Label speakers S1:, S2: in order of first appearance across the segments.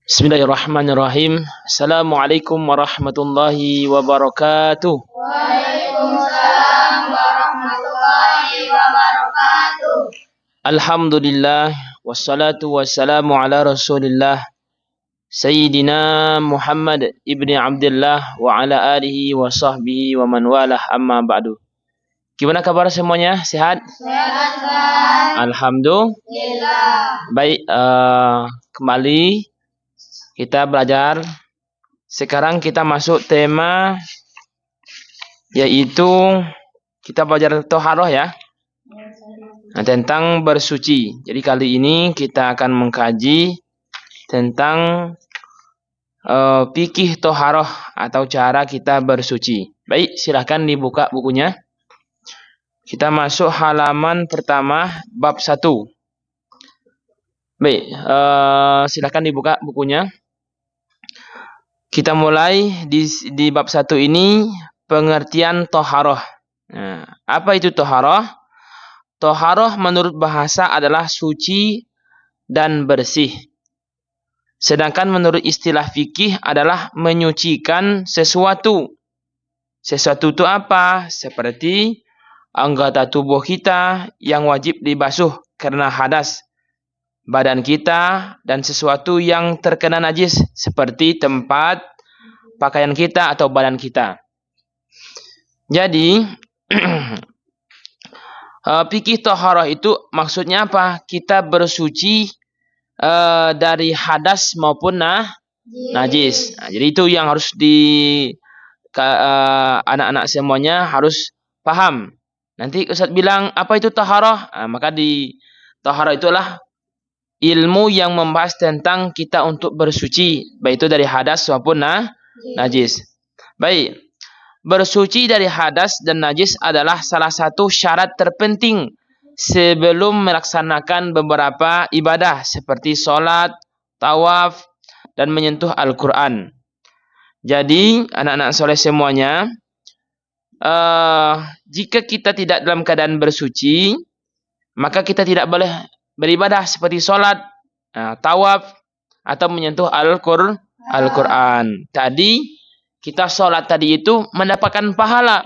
S1: Bismillahirrahmanirrahim. Assalamualaikum warahmatullahi wabarakatuh.
S2: Waalaikumsalam warahmatullahi wabarakatuh.
S1: Alhamdulillah wassalatu wassalamu ala Rasulillah Sayyidina Muhammad ibni Abdullah wa ala alihi wa sahbihi wa man walah, amma ba'du. Gimana kabar semuanya? Sehat?
S2: Sehat, Bang.
S1: Alhamdulillah. Baik, kembali kita belajar. Sekarang kita masuk tema, yaitu kita belajar toharoh ya. Nah, tentang bersuci. Jadi kali ini kita akan mengkaji tentang fikih toharoh atau cara kita bersuci. Baik, silahkan dibuka bukunya. Kita masuk halaman pertama, bab 1. Baik, silahkan dibuka bukunya. Kita mulai di bab 1 ini, pengertian toharoh. Nah, apa itu toharoh? Toharoh menurut bahasa adalah suci dan bersih. Sedangkan menurut istilah fikih adalah menyucikan sesuatu. Sesuatu itu apa? Seperti anggota tubuh kita yang wajib dibasuh karena hadas, badan kita, dan sesuatu yang terkena najis seperti tempat pakaian kita atau badan kita. Jadi fikih toharoh itu maksudnya apa? Kita bersuci dari hadas maupun najis. Nah, jadi itu yang harus anak-anak semuanya harus paham. Nanti Ustaz bilang apa itu toharoh? Nah, maka di toharoh itulah ilmu yang membahas tentang kita untuk bersuci, baik itu dari hadas maupun najis. Baik, bersuci dari hadas dan najis adalah salah satu syarat terpenting sebelum melaksanakan beberapa ibadah seperti sholat, tawaf, dan menyentuh Al-Quran. Jadi, anak-anak soleh semuanya, jika kita tidak dalam keadaan bersuci, maka kita tidak boleh beribadah seperti sholat, tawaf, atau menyentuh Al-Quran. Tadi kita sholat tadi itu mendapatkan pahala.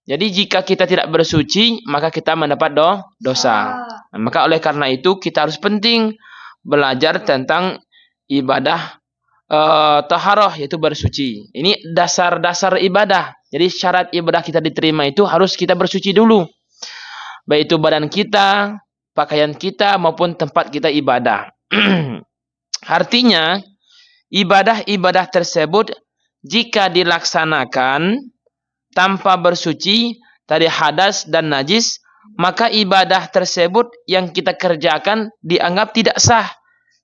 S1: Jadi jika kita tidak bersuci, maka kita mendapat dosa. Nah, maka oleh karena itu kita harus penting belajar tentang ibadah taharah, yaitu bersuci. Ini dasar-dasar ibadah. Jadi syarat ibadah kita diterima itu harus kita bersuci dulu. Baik itu badan kita, pakaian kita, maupun tempat kita ibadah. Artinya, ibadah-ibadah tersebut jika dilaksanakan tanpa bersuci dari hadas dan najis, maka ibadah tersebut yang kita kerjakan dianggap tidak sah.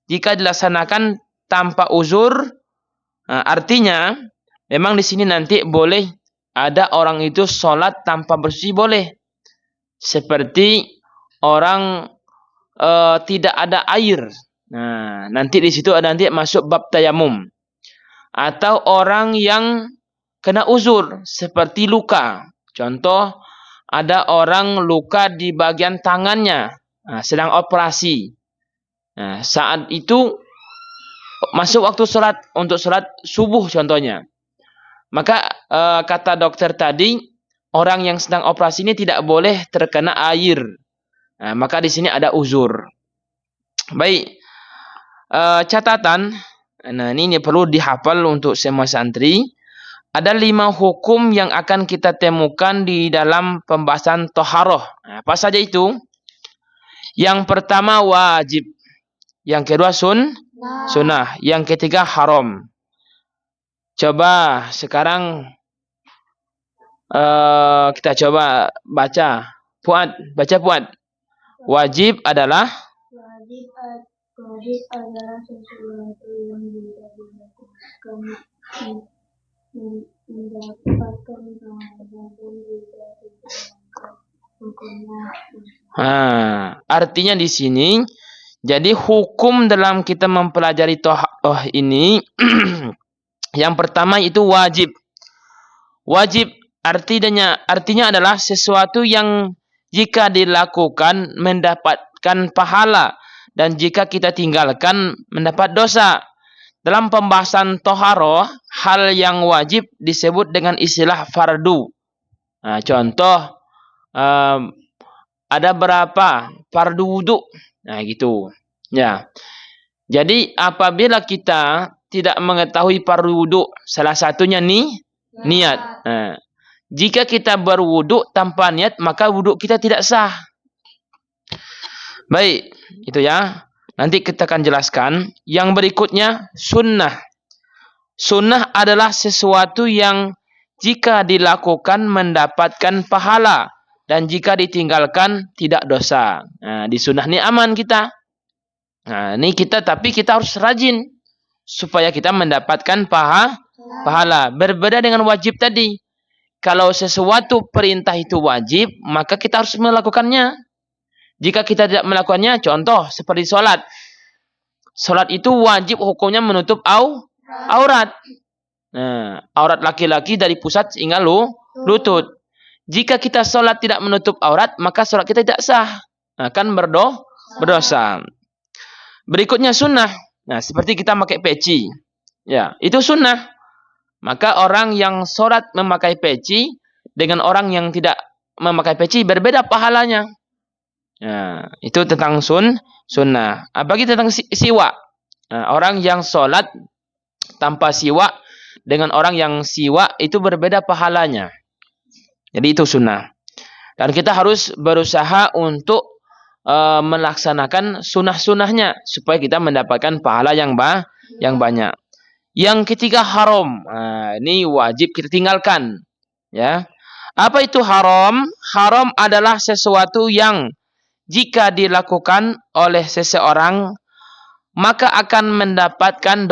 S1: Jika dilaksanakan tanpa uzur, artinya memang di sini nanti boleh ada orang itu sholat tanpa bersuci boleh. Seperti orang tidak ada air. Nah, nanti di situ ada nanti masuk bab tayamum. Atau orang yang kena uzur seperti luka. Contoh, ada orang luka di bagian tangannya, sedang operasi. Nah, saat itu masuk waktu sholat, untuk sholat subuh contohnya. Maka kata dokter tadi, orang yang sedang operasi ini tidak boleh terkena air. Nah, maka di sini ada uzur. Baik, catatan. Nah, ini perlu dihafal untuk semua santri. Ada 5 hukum yang akan kita temukan di dalam pembahasan toharoh. Nah, apa saja itu? Yang pertama wajib. Yang kedua sunnah. Yang ketiga haram. Coba sekarang kita coba baca. Baca Fuad. Wajib adalah
S2: Sesuatu yang tidak dilakukan mendapatkan maupun tidak dijalankan hukumnya.
S1: Artinya di sini, jadi hukum dalam kita mempelajari toharoh ini, yang pertama itu wajib. Wajib artinya adalah sesuatu yang jika dilakukan mendapatkan pahala, dan jika kita tinggalkan mendapat dosa. dalam pembahasan toharoh, hal yang wajib disebut dengan istilah fardu. Nah, contoh, ada berapa fardu wudhu? Nah, gitu. Ya. Jadi apabila kita tidak mengetahui fardu wudhu, salah satunya niat. Nah, jika kita berwudhu tanpa niat, maka wudhu kita tidak sah. Baik, itu ya. Nanti kita akan jelaskan. Yang berikutnya, sunnah. Sunnah adalah sesuatu yang jika dilakukan mendapatkan pahala. Dan jika ditinggalkan tidak dosa. Nah, di sunnah ini aman kita. Nah, ini tapi kita harus rajin. Supaya kita mendapatkan pahala. Berbeda dengan wajib tadi. Kalau sesuatu perintah itu wajib, maka kita harus melakukannya. Jika kita tidak melakukannya, contoh seperti sholat. Sholat itu wajib hukumnya menutup aurat. Nah, aurat laki-laki dari pusat hingga lutut. Jika kita sholat tidak menutup aurat, maka sholat kita tidak sah. Akan berdosa. Berikutnya sunnah. Nah, seperti kita pakai peci. Ya, itu sunnah. Maka orang yang sholat memakai peci dengan orang yang tidak memakai peci berbeda pahalanya. Nah, itu tentang sunnah. Apalagi tentang siwak. Nah, orang yang sholat tanpa siwak dengan orang yang siwak itu berbeda pahalanya. Jadi itu sunnah. Dan kita harus berusaha untuk melaksanakan sunnah-sunnahnya supaya kita mendapatkan pahala yang banyak. Yang ketiga haram. Nah, ini wajib kita tinggalkan. Ya. Apa itu haram? Haram adalah sesuatu yang jika dilakukan oleh seseorang maka akan mendapatkan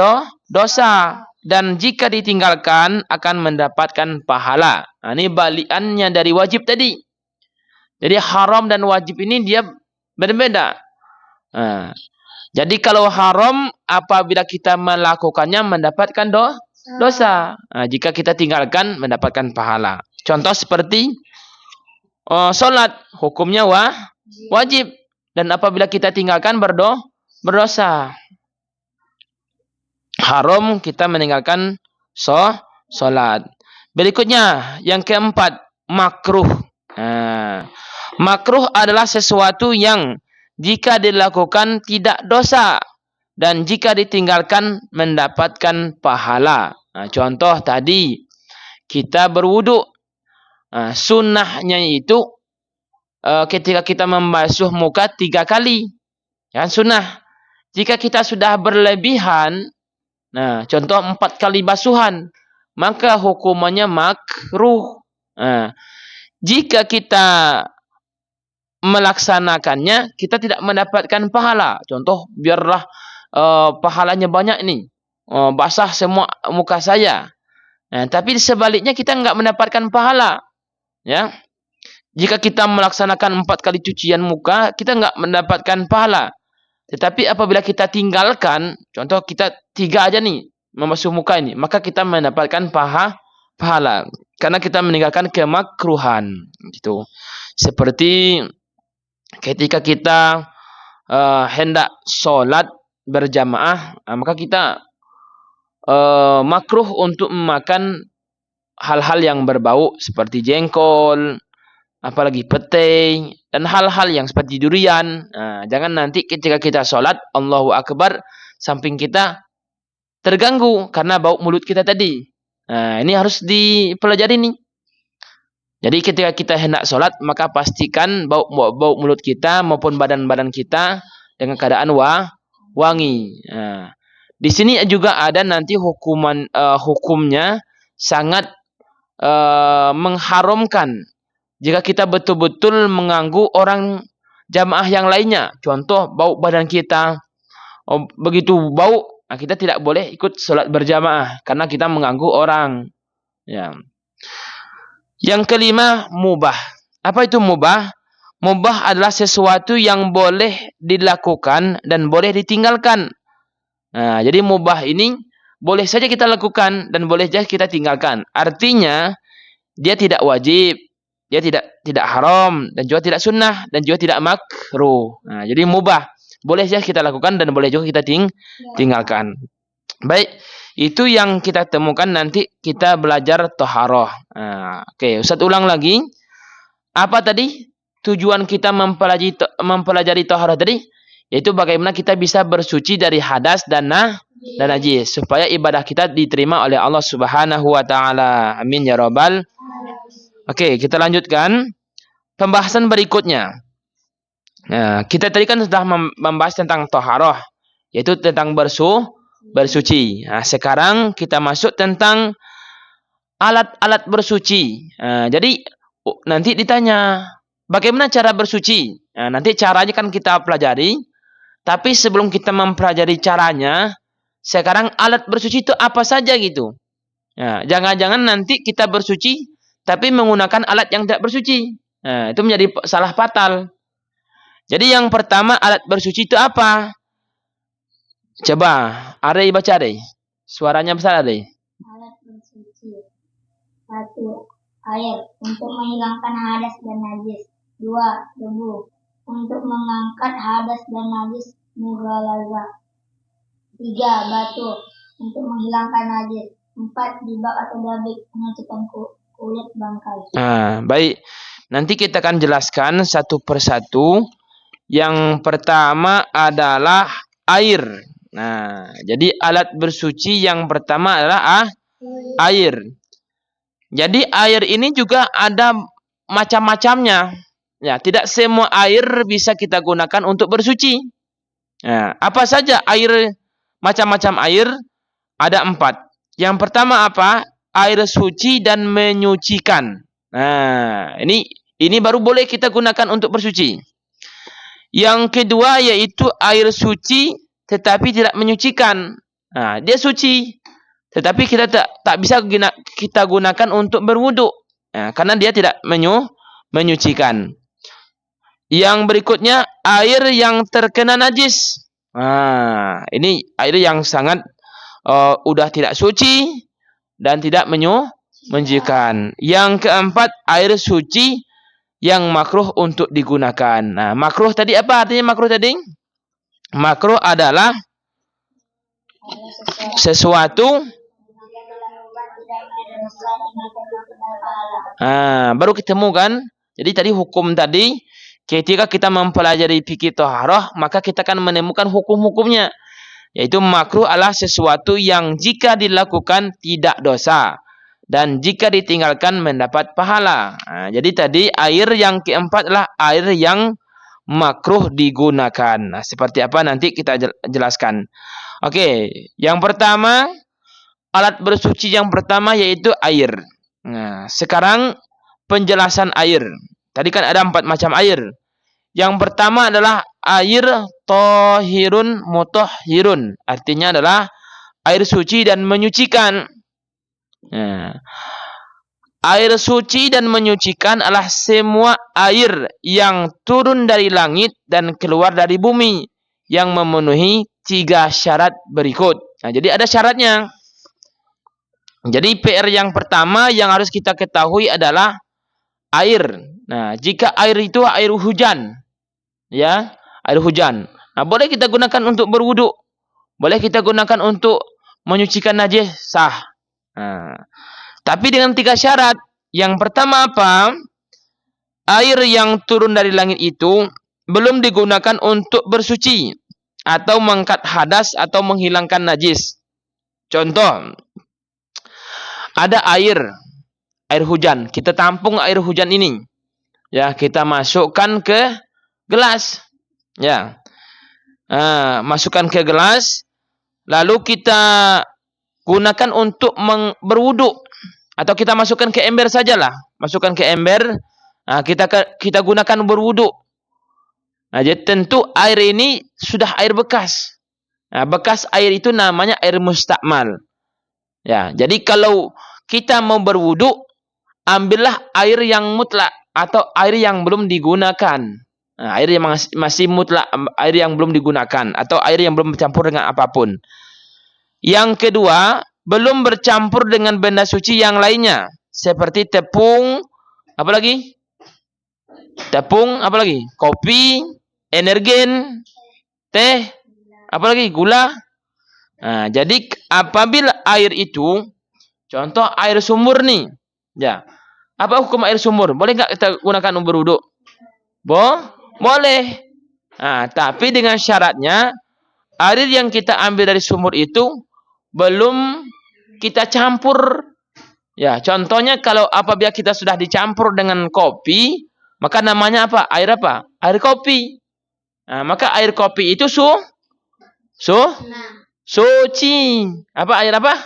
S1: dosa. Dan jika ditinggalkan akan mendapatkan pahala. Nah, ini balikannya dari wajib tadi. Jadi haram dan wajib ini dia berbeda. Nah, jadi kalau haram apabila kita melakukannya mendapatkan dosa. Nah, jika kita tinggalkan mendapatkan pahala. Contoh seperti sholat hukumnya wajib. Dan apabila kita tinggalkan berdosa. Haram kita meninggalkan sholat. Berikutnya yang keempat makruh. Nah, makruh adalah sesuatu yang jika dilakukan tidak dosa dan jika ditinggalkan mendapatkan pahala. Nah, contoh tadi kita berwudu. Nah, sunnahnya itu ketika kita membasuh muka 3 kali. Ya, sunnah. Jika kita sudah berlebihan, nah, contoh 4 kali basuhan, maka hukumannya makruh. Nah, jika kita melaksanakannya, kita tidak mendapatkan pahala. Contoh, biarlah pahalanya banyak nih, basah semua muka saya. Nah, tapi sebaliknya kita nggak mendapatkan pahala. Ya, jika kita melaksanakan 4 kali cucian muka, kita nggak mendapatkan pahala. Tetapi apabila kita tinggalkan, contoh kita 3 aja nih membasuh muka ini, maka kita mendapatkan pahala karena kita meninggalkan kemakruhan. Gitu. Seperti ketika kita hendak sholat berjamaah, maka kita makruh untuk memakan hal-hal yang berbau seperti jengkol, apalagi petai, dan hal-hal yang seperti durian. Nah, jangan nanti ketika kita sholat, Allahu Akbar, samping kita terganggu karena bau mulut kita tadi. Nah, ini harus dipelajari nih. Jadi ketika kita hendak sholat, maka pastikan bau mulut kita maupun badan-badan kita dengan keadaan wangi. Nah, di sini juga ada nanti hukumnya sangat mengharamkan jika kita betul-betul mengganggu orang jamaah yang lainnya. Contoh, bau badan kita. Begitu bau, nah kita tidak boleh ikut sholat berjamaah. Karena kita mengganggu orang. Ya. Yang kelima, mubah. Apa itu mubah? Mubah adalah sesuatu yang boleh dilakukan dan boleh ditinggalkan. Nah, jadi mubah ini boleh saja kita lakukan dan boleh saja kita tinggalkan. Artinya, dia tidak wajib. Dia tidak haram dan juga tidak sunnah dan juga tidak makruh. Nah, jadi mubah boleh saja kita lakukan dan boleh juga kita tinggalkan. Baik, itu yang kita temukan nanti kita belajar toharoh. Oke, Ustaz ulang lagi. Apa tadi tujuan kita mempelajari toharoh tadi? Yaitu bagaimana kita bisa bersuci dari hadas dan najis supaya ibadah kita diterima oleh Allah Subhanahu wa taala. Amin ya rabbal. Oke, kita lanjutkan pembahasan berikutnya. Nah, kita tadi kan sudah membahas tentang toharoh, yaitu tentang bersuci. Nah, sekarang kita masuk tentang alat-alat bersuci. Jadi nanti ditanya bagaimana cara bersuci. Nanti caranya kan kita pelajari. Tapi sebelum kita mempelajari caranya, sekarang alat bersuci itu apa saja gitu. Jangan-jangan nanti kita bersuci tapi menggunakan alat yang tidak bersuci. Itu menjadi salah fatal. Jadi yang pertama alat bersuci itu apa? Coba, Arey baca Arey. Suaranya besar Arey.
S2: Alat bersuci. 1. Air untuk menghilangkan hadas dan najis. 2. Debu untuk mengangkat hadas dan najis mughalaza. 3. Batu untuk menghilangkan najis. 4. Jibak atau dabik menyucikan kulit bangkai.
S1: Baik. Nanti kita akan jelaskan satu persatu. Yang pertama adalah air. Nah, jadi alat bersuci yang pertama adalah air. Jadi air ini juga ada macam-macamnya. Ya, tidak semua air bisa kita gunakan untuk bersuci. Nah, apa saja air, macam-macam air? Ada 4. Yang pertama apa? Air suci dan menyucikan. Nah, ini baru boleh kita gunakan untuk bersuci. Yang kedua yaitu air suci tetapi tidak menyucikan. Nah, dia suci tetapi kita tak bisa kita gunakan untuk berwudu. Karena dia tidak menyucikan. Yang berikutnya air yang terkena najis. Ini air yang sangat udah tidak suci dan tidak menyucikan. Yang keempat air suci yang makruh untuk digunakan. Nah, makruh tadi apa artinya makruh tadi? Makruh adalah sesuatu baru ketemu kan? Jadi tadi hukum tadi ketika kita mempelajari fikih thaharah, maka kita akan menemukan hukum-hukumnya. Yaitu makruh adalah sesuatu yang jika dilakukan tidak dosa. Dan jika ditinggalkan mendapat pahala. Jadi tadi air yang keempat adalah air yang makruh digunakan. Seperti apa nanti kita jelaskan. Oke, yang pertama alat bersuci yang pertama yaitu air. Nah, sekarang penjelasan air. Tadi kan ada 4 macam air. Yang pertama adalah air tohirun mutahhirun. Artinya adalah air suci dan menyucikan. Nah, air suci dan menyucikan adalah semua air yang turun dari langit dan keluar dari bumi yang memenuhi 3 syarat berikut. Nah, jadi ada syaratnya. Jadi PR yang pertama yang harus kita ketahui adalah air. Nah, jika air itu air hujan, ya, air hujan. Nah, boleh kita gunakan untuk berwudu, boleh kita gunakan untuk menyucikan najis, sah. Nah, tapi dengan 3 syarat. Yang pertama apa? Air yang turun dari langit itu belum digunakan untuk bersuci atau mengangkat hadas atau menghilangkan najis. Contoh, ada air hujan. Kita tampung air hujan ini. Ya, kita masukkan ke gelas. Ya. Masukkan ke gelas, lalu kita gunakan untuk berwudu atau kita masukkan ke ember sajalah. Masukkan ke ember, kita gunakan berwudu. Nah, jadi tentu air ini sudah air bekas. Nah, bekas air itu namanya air mustakmal. Ya, jadi kalau kita mau berwudu, ambillah air yang mutlak atau air yang belum digunakan. Nah, air yang masih mutlak, air yang belum digunakan atau air yang belum bercampur dengan apapun. Yang kedua, belum bercampur dengan benda suci yang lainnya, seperti tepung, apa lagi? Tepung, apa lagi? Kopi, energen, teh, apa lagi? Gula. Nah, jadi apabila air itu, contoh air sumur nih, ya, apa hukum air sumur? Boleh nggak kita gunakan untuk berwudu? Boleh. Nah, tapi dengan syaratnya air yang kita ambil dari sumur itu belum kita campur. Ya, contohnya kalau apabila kita sudah dicampur dengan kopi, maka namanya apa? Air apa? Air kopi. Nah, maka air kopi itu suci. Apa air apa?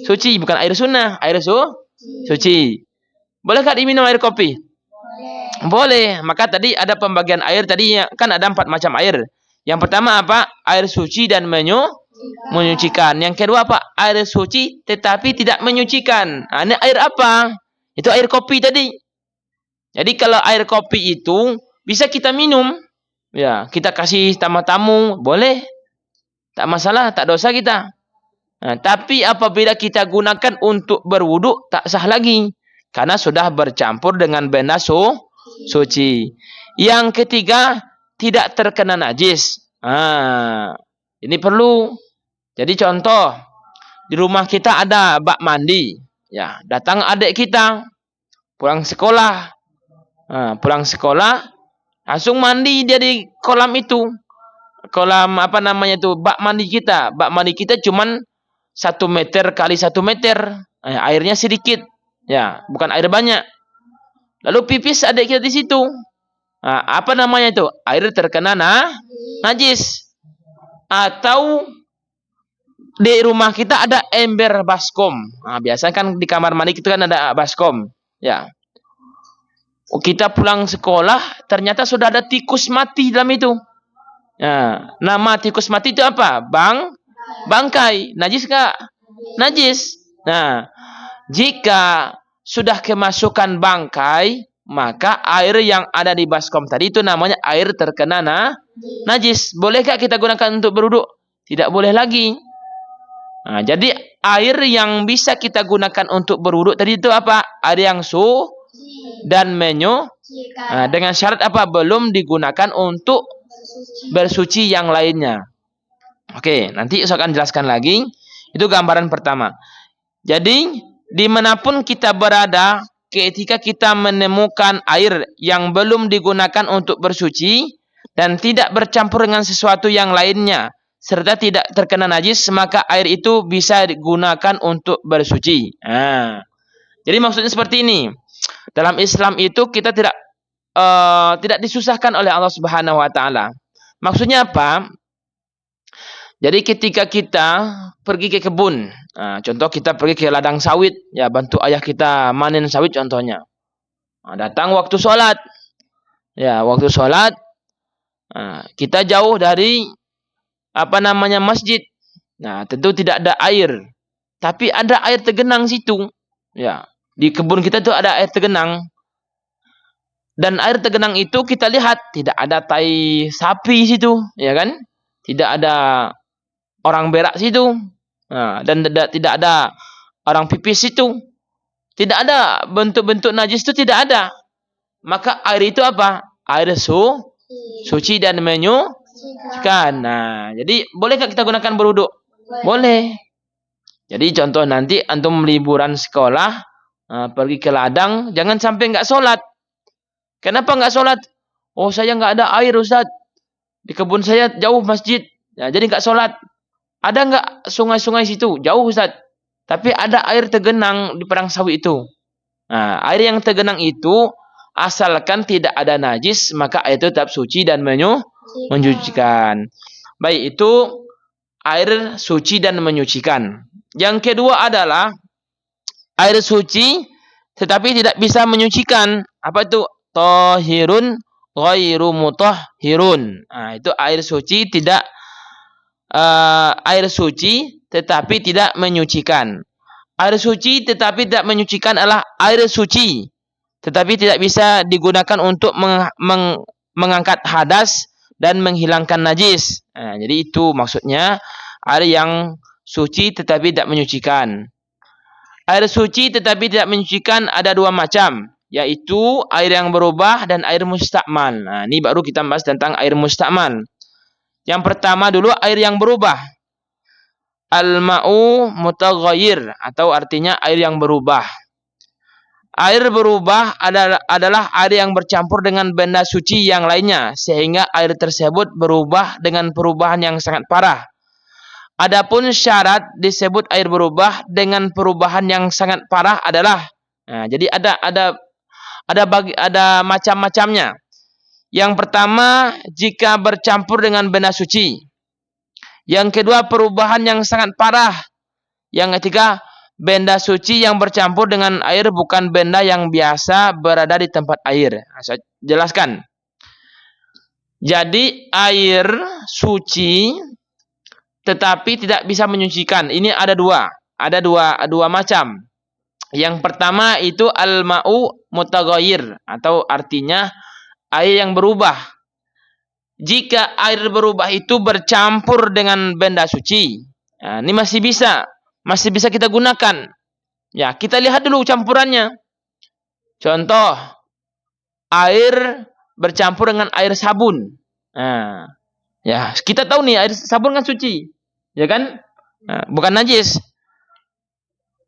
S1: Suci, bukan air sunnah, air suci. Bolehkah diminum air kopi? Boleh. Maka tadi ada pembagian air tadi kan ada 4 macam air. Yang pertama apa? Air suci dan menyucikan. Yang kedua apa? Air suci tetapi tidak menyucikan. Nah, ini air apa? Itu air kopi tadi. Jadi kalau air kopi itu bisa kita minum. Ya, kita kasih tamu-tamu, boleh. Tak masalah, tak dosa kita. Nah, tapi apabila kita gunakan untuk berwudu, tak sah lagi. Karena sudah bercampur dengan benda suci. Yang ketiga, tidak terkena najis. Ini perlu. Jadi contoh, di rumah kita ada bak mandi. Ya, datang adik kita, pulang sekolah. Pulang sekolah, langsung mandi dia di kolam itu. Kolam apa namanya itu? Bak mandi kita. Bak mandi kita cuman 1 meter kali 1 meter. Airnya sedikit. Ya, bukan air banyak. Lalu pipis adik kita di situ. Apa namanya itu? Air terkena najis. Atau di rumah kita ada ember baskom. Biasanya kan di kamar mandi kita kan ada baskom. Ya. Kita pulang sekolah, ternyata sudah ada tikus mati dalam itu. Nama tikus mati itu apa? Bangkai. Najis nggak? Najis. Nah, jika sudah kemasukan bangkai, maka air yang ada di baskom tadi itu namanya air terkena najis. Bolehkah kita gunakan untuk berwudu? Tidak boleh lagi. Nah, jadi air yang bisa kita gunakan untuk berwudu tadi itu apa? Air yang dan dengan syarat apa? Belum digunakan untuk bersuci yang lainnya. Oke, nanti saya akan jelaskan lagi. Itu gambaran pertama. Jadi, dimanapun kita berada, ketika kita menemukan air yang belum digunakan untuk bersuci dan tidak bercampur dengan sesuatu yang lainnya, serta tidak terkena najis, maka air itu bisa digunakan untuk bersuci. Jadi maksudnya seperti ini. Dalam Islam itu kita tidak disusahkan oleh Allah Subhanahu wa taala. Maksudnya apa? Jadi ketika kita pergi ke kebun, contoh kita pergi ke ladang sawit, ya bantu ayah kita manen sawit contohnya. Datang waktu sholat, ya waktu sholat, kita jauh dari masjid. Nah, tentu tidak ada air, tapi ada air tergenang situ. Ya, di kebun kita tuh ada air tergenang. Dan air tergenang itu kita lihat tidak ada tai sapi situ, ya kan? Tidak ada orang berak situ. Dan tidak ada orang pipis situ. Tidak ada bentuk-bentuk najis itu tidak ada. Maka air itu apa? Air suci dan menyucikan. Nah, jadi bolehkah kita gunakan berwudu? Boleh. Jadi contoh nanti antum liburan sekolah, pergi ke ladang, jangan sampai enggak sholat. Kenapa enggak sholat? Oh, saya enggak ada air, Ustaz. Di kebun saya jauh masjid. Ya, jadi enggak sholat. Ada enggak sungai-sungai situ? Jauh, Ustaz. Tapi ada air tergenang di padang sawit itu. Nah, air yang tergenang itu, asalkan tidak ada najis, maka air itu tetap suci dan menyucikan. Baik, itu air suci dan menyucikan. Yang kedua adalah air suci tetapi tidak bisa menyucikan. Apa itu? Tahirun ghairu mutahhirun. Nah, itu air suci tetapi tidak menyucikan. Air suci tetapi tidak menyucikan adalah air suci tetapi tidak bisa digunakan untuk mengangkat hadas dan menghilangkan najis. Nah, jadi itu maksudnya air yang suci tetapi tidak menyucikan. Air suci tetapi tidak menyucikan ada 2 macam, yaitu air yang berubah dan air mustakmal. Nah, ini baru kita bahas tentang air mustakmal. Yang pertama dulu air yang berubah. al-ma'u mutaghayyir atau artinya air yang berubah. Air berubah adalah air yang bercampur dengan benda suci yang lainnya sehingga air tersebut berubah dengan perubahan yang sangat parah. Adapun syarat disebut air berubah dengan perubahan yang sangat parah adalah, nah, jadi ada macam-macamnya. Yang pertama, jika bercampur dengan benda suci. Yang kedua, perubahan yang sangat parah. Yang ketiga, benda suci yang bercampur dengan air bukan benda yang biasa berada di tempat air. Nah, saya jelaskan. Jadi air suci tetapi tidak bisa menyucikan. Ini ada dua macam. Yang pertama itu al-ma'u mutaghayyir atau artinya air yang berubah. Jika air berubah itu bercampur dengan benda suci, nah, ini masih bisa kita gunakan. Ya, kita lihat dulu campurannya. Contoh, air bercampur dengan air sabun. Nah, ya, kita tahu nih air sabun kan suci, ya kan? Nah, bukan najis.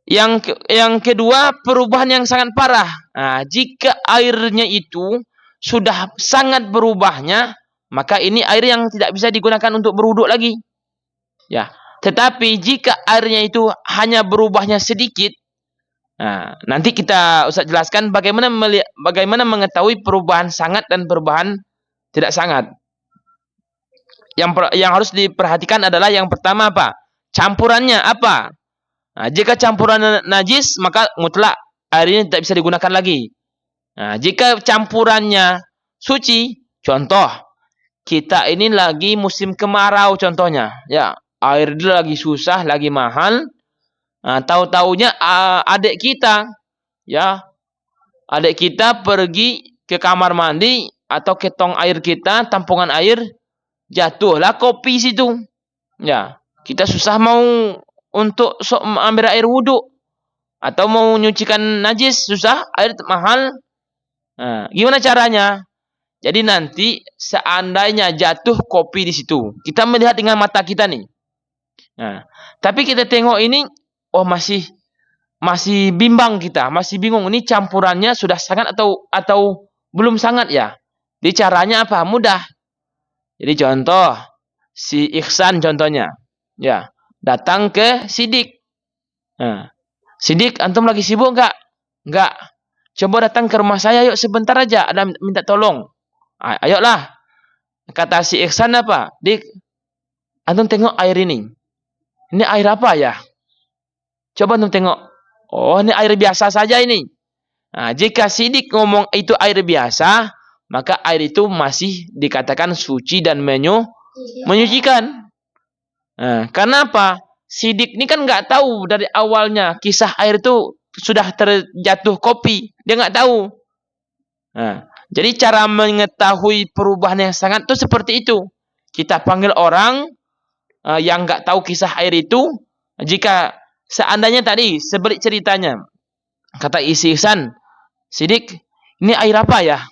S1: Yang kedua, perubahan yang sangat parah. Nah, jika airnya itu sudah sangat berubahnya, maka ini air yang tidak bisa digunakan untuk berwuduk lagi. Ya, tetapi jika airnya itu hanya berubahnya sedikit, nah, nanti Ustaz jelaskan bagaimana mengetahui perubahan sangat dan perubahan tidak sangat. Yang harus diperhatikan adalah yang pertama apa? Campurannya apa? Nah, jika campuran najis, maka mutlak air ini tidak bisa digunakan lagi. Nah, jika campurannya suci, contoh, kita ini lagi musim kemarau contohnya. Ya, air itu lagi susah, lagi mahal. Nah, tahu-taunya adik kita pergi ke kamar mandi atau ke tong air kita, tampungan air, jatuhlah kopi situ. Ya, kita susah mau untuk ambil air wudhu atau mau nyucikan najis, susah, air mahal. Nah, gimana caranya? Jadi nanti seandainya jatuh kopi di situ, kita melihat dengan mata kita nih. Nah, tapi kita tengok ini, oh masih bimbang kita, masih bingung ini campurannya sudah sangat atau belum sangat ya. Jadi caranya apa? Mudah. Jadi contoh si Ihsan contohnya, ya datang ke Sidik. Nah, Sidik, antum lagi sibuk enggak? Enggak. Coba datang ke rumah saya yuk sebentar aja, ada minta tolong. Ayolah. Kata si Ihsan apa? Dik, antum tengok air ini. Ini air apa ya? Coba antum tengok. Oh, ini air biasa saja ini. Nah, jika Sidik ngomong itu air biasa, maka air itu masih dikatakan suci dan menyucikan. Nah, karena apa? Sidik ini kan nggak tahu dari awalnya kisah air itu sudah terjatuh kopi. Dia nggak tahu. Nah, jadi cara mengetahui perubahan yang sangat itu seperti itu. Kita panggil orang yang nggak tahu kisah air itu. Jika seandainya tadi sebalik ceritanya, kata isi Ihsan, Sidik, ini air apa ya?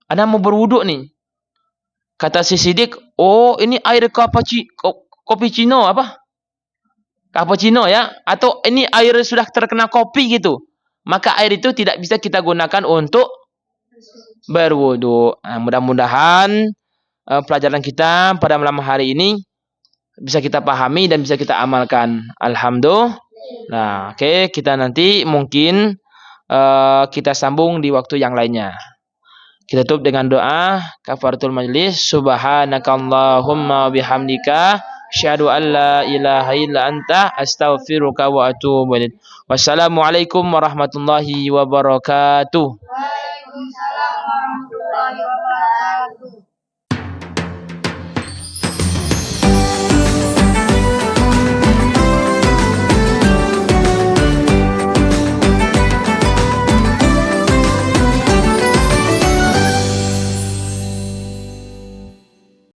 S1: Anda mau berwuduk nih. Kata si Sidik, oh ini air cappuccino apa? Cappuccino ya, atau ini air sudah terkena kopi gitu. Maka air itu tidak bisa kita gunakan untuk berwudu. Nah, mudah-mudahan pelajaran kita pada malam hari ini bisa kita pahami dan bisa kita amalkan. Alhamdulillah. Nah, oke, kita nanti mungkin kita sambung di waktu yang lainnya. Kita tutup dengan doa kafaratul majlis. Subhanakallahumma bihamdika asyhadu an la ilaha illa anta astaghfiruka wa atubu ilaik. Wassalamualaikum warahmatullahi wabarakatuh.